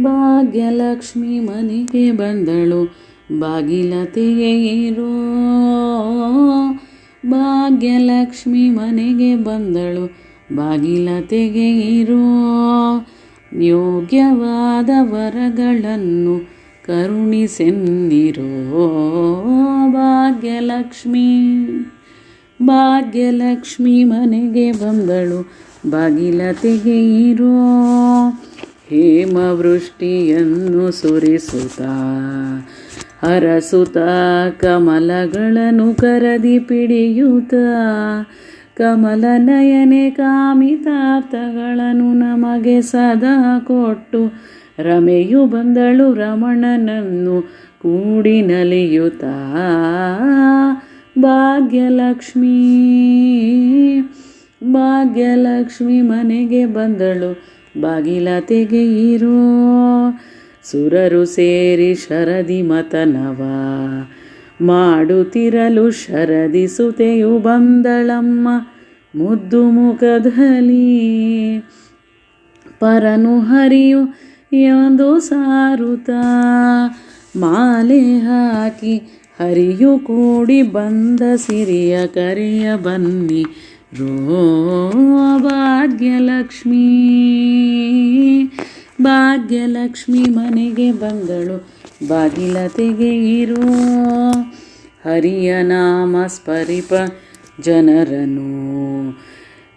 ಭಾಗ್ಯಲಕ್ಷ್ಮಿ ಮನೆಗೆ ಬಂದಳು ಬಾಗಿಲ ತೆಗೆಯಿರೋ. ಭಾಗ್ಯಲಕ್ಷ್ಮಿ ಮನೆಗೆ ಬಂದಳು ಬಾಗಿಲ ತೆಗೆಯಿರೋ. ಯೋಗ್ಯವಾದ ವರಗಳನ್ನು ಕರುಣಿಸೆನ್ನಿರೋ. ಭಾಗ್ಯಲಕ್ಷ್ಮಿ ಭಾಗ್ಯಲಕ್ಷ್ಮಿ ಮನೆಗೆ ಬಂದಳು ಬಾಗಿಲ ತೆಗೆಯಿರೋ. ಹೇಮವೃಷ್ಟಿಯನ್ನು ಸುರಿಸುತ್ತಾ ಹರಸುತ್ತಾ ಕಮಲಗಳನ್ನು ಕರದಿ ಪಿಡಿಯುತ್ತಾ ಕಮಲನಯನೆ ಕಾಮಿತಾರ್ಥಗಳನ್ನು ನಮಗೆ ಸದಾ ಕೊಟ್ಟು ರಮೆಯು ಬಂದಳು ರಮಣನನ್ನು ಕೂಡಿ ನಲಿಯುತ್ತಾ. ಭಾಗ್ಯಲಕ್ಷ್ಮಿ ಭಾಗ್ಯಲಕ್ಷ್ಮಿ ಮನೆಗೆ ಬಂದಳು ಬಾಗಿಲ ತೆಗೆಯಿರೋ. ಸುರರು ಸೇರಿ ಶರದಿ ಮತನವ ಮಾಡುತ್ತಿರಲು ಶರದಿ ಸುತೆಯು ಬಂದಳಮ್ಮ ಮುದ್ದು ಮುಖದಲ್ಲಿ. ಪರನು ಹರಿಯು ಎಂದು ಸಾರುತ್ತಾ ಮಾಲೆ ಹಾಕಿ ಹರಿಯು ಕೂಡಿ ಬಂದ ಸಿರಿಯ ಕರೆಯ ಬನ್ನಿ ರೋ. ಭಾಗ್ಯಲಕ್ಷ್ಮಿ ಭಾಗ್ಯಲಕ್ಷ್ಮಿ ಮನೆಗೆ ಬಂದಳು ಬಾಗಿಲ ತೆಗೆಯಿರೋ. ಹರಿಯ ನಾಮ ಸ್ಮರಿಪ ಜನರನು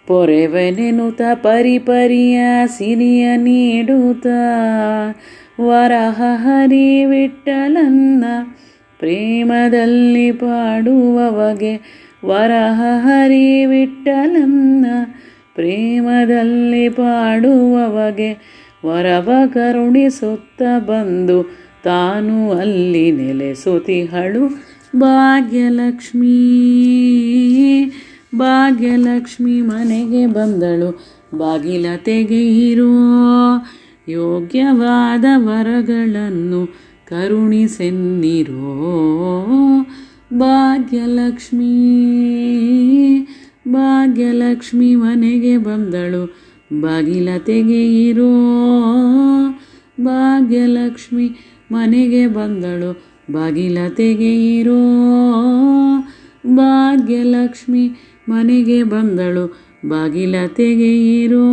ಪೊರೆವೆನೆನುತ ಪರಿಪರಿಯ ಸಿರಿಯ ನೀಡುತ್ತ ವರಹ ಹರಿ ವಿಠಲನ್ನ ಪ್ರೇಮದಲ್ಲಿ ಪಾಡುವವಗೆ. ವರಹ ಹರಿ ವಿಠಲನ್ನ ಪ್ರೇಮದಲ್ಲಿ ಪಾಡುವವಗೆ ವರವ ಕರುಣಿಸುತ್ತ ಬಂದು ತಾನು ಅಲ್ಲಿ ನೆಲೆಸುತ್ತಿಹಳು. ಭಾಗ್ಯಲಕ್ಷ್ಮಿ ಭಾಗ್ಯಲಕ್ಷ್ಮಿ ಮನೆಗೆ ಬಂದಳು ಬಾಗಿಲ ತೆಗೆಯಿರೋ. ಯೋಗ್ಯವಾದ ವರಗಳನ್ನು ಕರುಣಿಸೆನ್ನಿರೋ. ಭಾಗ್ಯಲಕ್ಷ್ಮಿ ಭಾಗ್ಯಲಕ್ಷ್ಮಿ ಮನೆಗೆ ಬಂದಳು ಬಾಗಿಲ ತೆಗೆಯಿರೋ. ಭಾಗ್ಯಲಕ್ಷ್ಮಿ ಮನೆಗೆ ಬಂದಳು ಬಾಗಿಲ ತೆಗೆಯಿರೋ. ಭಾಗ್ಯಲಕ್ಷ್ಮಿ ಮನೆಗೆ ಬಂದಳು ಬಾಗಿಲ ತೆಗೆಯಿರೋ.